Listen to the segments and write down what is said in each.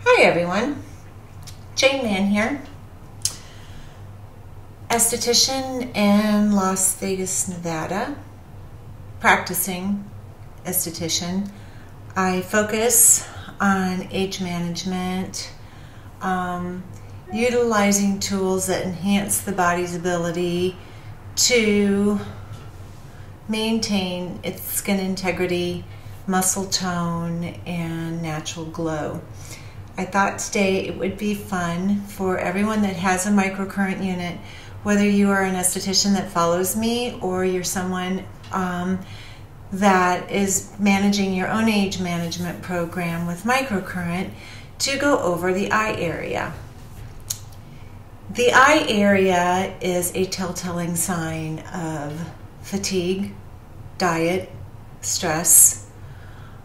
Hi everyone, Byjanemann here, esthetician in Las Vegas, Nevada, practicing esthetician. I focus on age management, utilizing tools that enhance the body's ability to maintain its skin integrity, muscle tone, and natural glow. I thought today it would be fun for everyone that has a microcurrent unit, whether you are an esthetician that follows me or you're someone that is managing your own age management program with microcurrent, to go over the eye area. The eye area is a telltale sign of fatigue, diet, stress,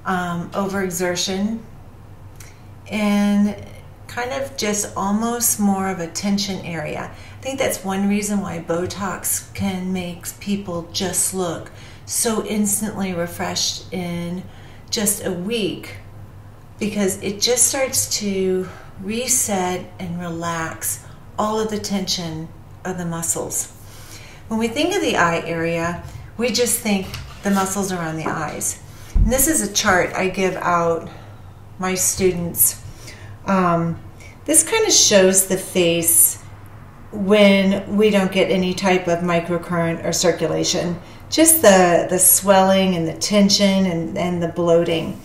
overexertion, and kind of just almost more of a tension area. I think that's one reason why Botox can make people just look so instantly refreshed in just a week, because it just starts to reset and relax all of the tension of the muscles. When we think of the eye area, we just think the muscles around the eyes. And this is a chart I give out my students. This kind of shows the face when we don't get any type of microcurrent or circulation, just the swelling and the tension and the bloating.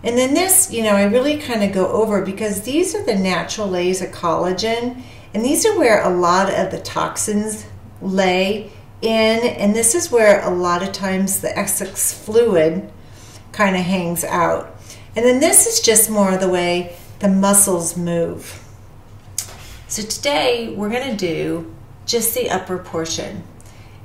And then this, I really kind of go over, because these are the natural layers of collagen, and these are where a lot of the toxins lay in, and this is where a lot of times the excess fluid kind of hangs out. And then this is just more the way the muscles move. So today we're going to do just the upper portion.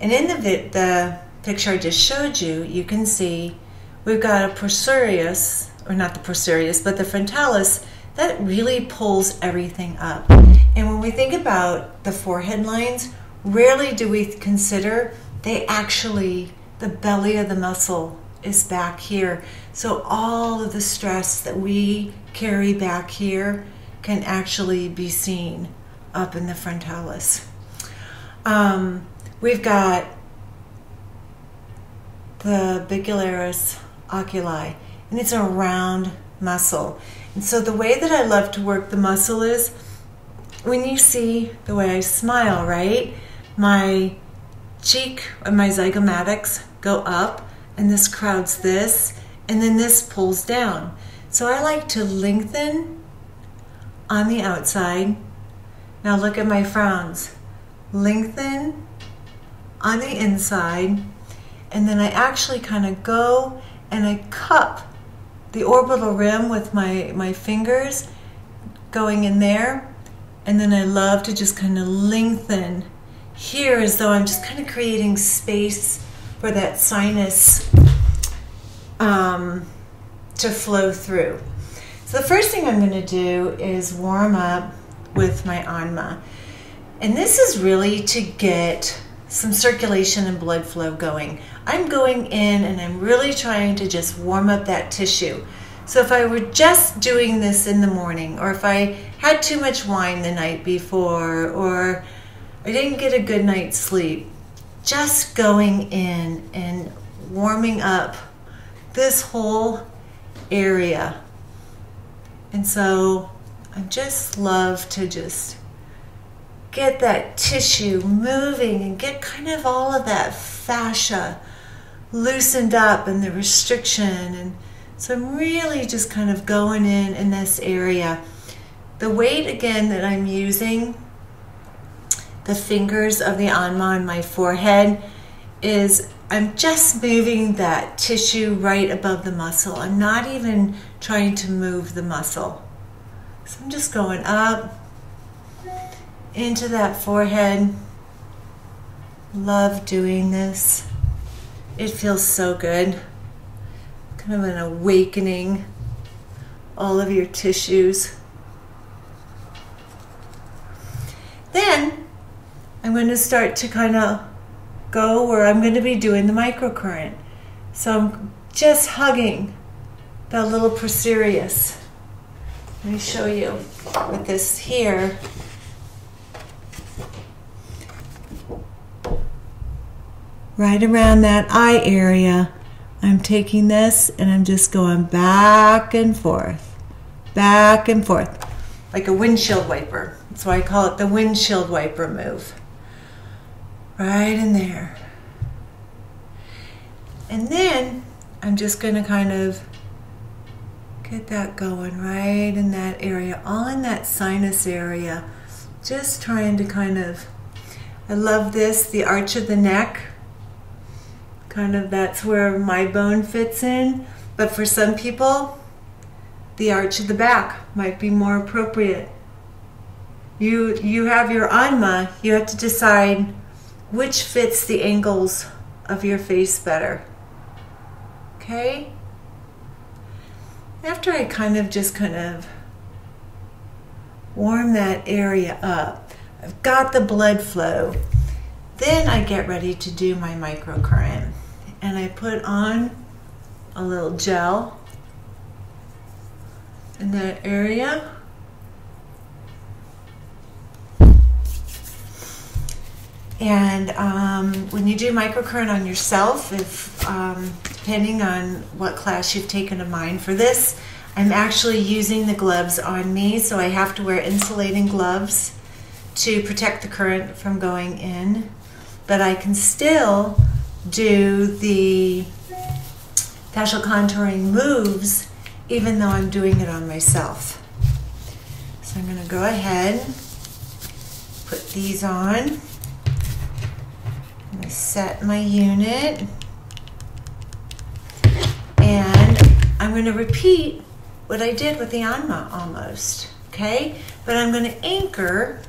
And in the picture I just showed you, you can see we've got a procerus, or not the procerus, but the frontalis, that really pulls everything up. And when we think about the forehead lines, rarely do we consider the belly of the muscle is back here. So all of the stress that we carry back here can actually be seen up in the frontalis. We've got the bigularis oculi, and it's a round muscle. And so the way that I love to work the muscle is when you see the way I smile, right? My cheek and my zygomatics go up, and this crowds this, and then this pulls down. So I like to lengthen on the outside. Now look at my frowns. Lengthen on the inside, and then I actually kind of go and I cup the orbital rim with my fingers going in there, and then I love to just kind of lengthen here as though I'm just kind of creating space for that sinus to flow through. So the first thing I'm going to do is warm up with my anma. And this is really to get some circulation and blood flow going. I'm going in and I'm really trying to just warm up that tissue. So if I were just doing this in the morning, or if I had too much wine the night before, or I didn't get a good night's sleep, just going in and warming up this whole area. And so I just love to just get that tissue moving and get kind of all of that fascia loosened up and the restriction. And so I'm really just kind of going in this area. The weight, again, that I'm using, the fingers of the anma on my forehead, is I'm just moving that tissue right above the muscle. I'm not even trying to move the muscle. So I'm just going up into that forehead. Love doing this. It feels so good. Kind of an awakening all of your tissues. Then I'm going to start to kind of go where I'm going to be doing the microcurrent. So I'm just hugging that little procerus. Let me show you with this here. Right around that eye area, I'm taking this and I'm just going back and forth, like a windshield wiper. That's why I call it the windshield wiper move. Right in there. And then I'm just going to kind of get that going right in that area, all in that sinus area. Just trying to kind of, I love this, the arch of the neck. Kind of that's where my bone fits in. But for some people, the arch of the back might be more appropriate. You have your anma, you have to decide which fits the angles of your face better. Okay? After I kind of warm that area up, I've got the blood flow, then I get ready to do my microcurrent. And I put on a little gel in that area. And when you do microcurrent on yourself, if depending on what class you've taken of mine for this, I'm actually using the gloves on me, so I have to wear insulating gloves to protect the current from going in. But I can still do the facial contouring moves even though I'm doing it on myself. So I'm going to go ahead, put these on. I'm going to set my unit, and I'm going to repeat what I did with the anma almost, okay? But I'm going to anchor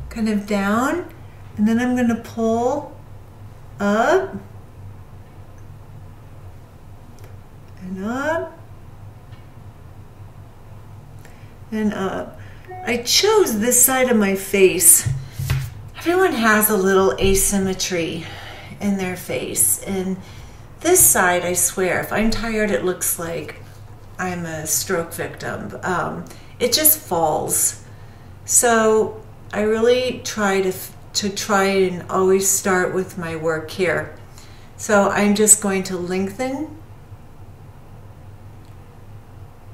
kind of down, and then I'm going to pull up and up and up. I chose this side of my face. Everyone has a little asymmetry in their face, and this side, I swear, if I'm tired, it looks like I'm a stroke victim. It just falls. So I really try and always start with my work here. So I'm just going to lengthen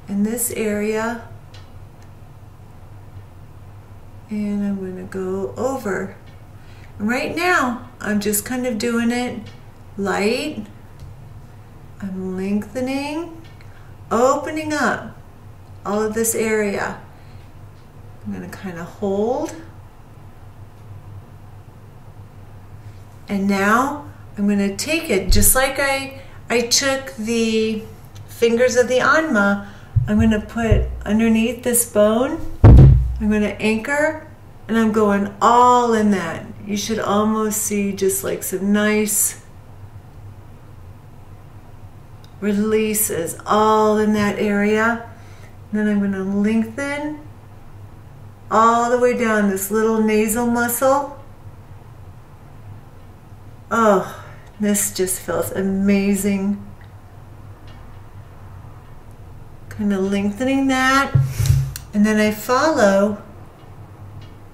in this area, and I'm going to go over. Right now, I'm just kind of doing it light. I'm lengthening, opening up all of this area. I'm going to kind of hold. And now I'm going to take it just like I took the fingers of the anma. I'm going to put underneath this bone. I'm going to anchor, and I'm going all in that. You should almost see just like some nice releases all in that area. And then I'm going to lengthen all the way down this little nasal muscle. Oh, this just feels amazing. Kind of lengthening that. And then I follow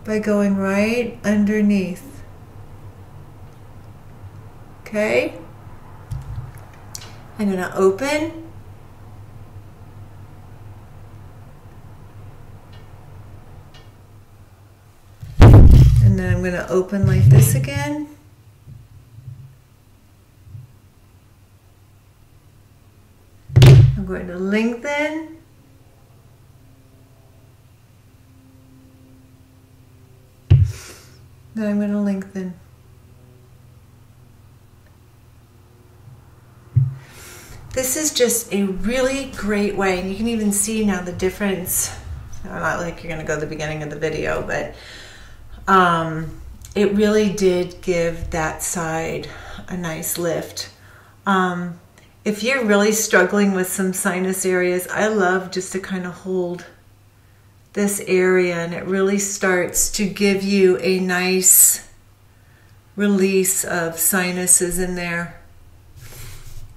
by going right underneath. Okay? I'm going to open. And then I'm going to open like this again. I'm going to lengthen. Then I'm going to lengthen. This is just a really great way, and you can even see now the difference. Not like you're going to go to the beginning of the video, but it really did give that side a nice lift. If you're really struggling with some sinus areas, I love just to kind of hold this area, and it really starts to give you a nice release of sinuses in there.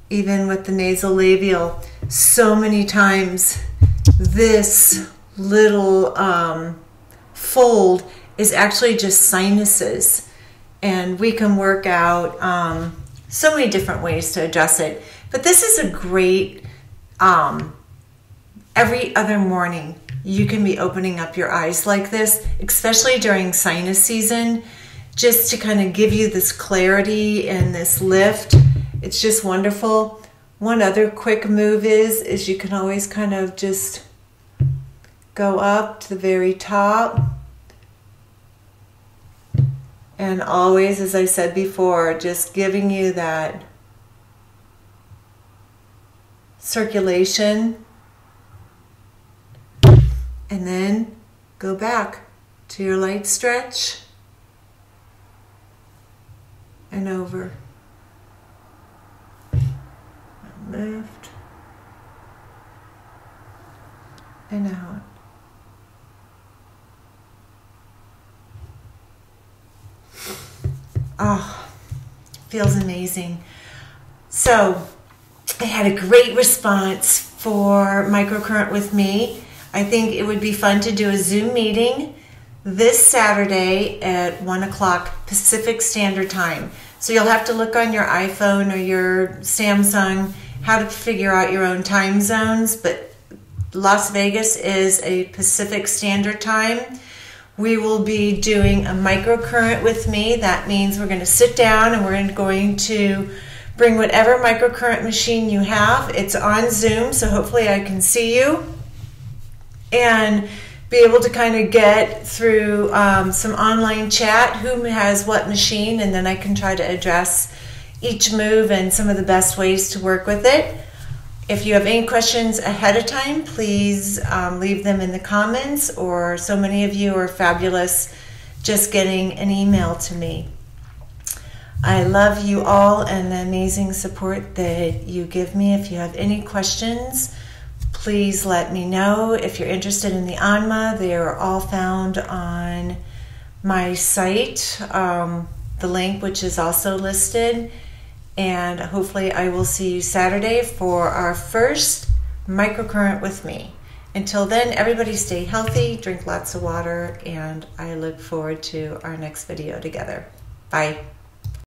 Even with the nasolabial, so many times this little fold is actually just sinuses, and we can work out so many different ways to address it. But this is a great, every other morning you can be opening up your eyes like this, especially during sinus season, just to kind of give you this clarity and this lift. It's just wonderful. One other quick move is you can always kind of just go up to the very top. And always, as I said before, just giving you that circulation. And then go back to your light stretch and over. Lift and out. Oh, feels amazing. So I had a great response for microcurrent with me. I think it would be fun to do a Zoom meeting this Saturday at 1 o'clock Pacific Standard Time. So you'll have to look on your iPhone or your Samsung how to figure out your own time zones, but Las Vegas is a Pacific Standard Time. We will be doing a microcurrent with me. That means we're going to sit down and we're going to bring whatever microcurrent machine you have. It's on Zoom, so hopefully I can see you and be able to kind of get through some online chat, who has what machine, and then I can try to address each move and some of the best ways to work with it. If you have any questions ahead of time, please leave them in the comments, or so many of you are fabulous just getting an email to me. I love you all and the amazing support that you give me. If you have any questions, please let me know. If you're interested in the Anma, they are all found on my site, the link which is also listed. And hopefully I will see you Saturday for our first microcurrent with me. Until then, everybody stay healthy, drink lots of water, and I look forward to our next video together. Bye.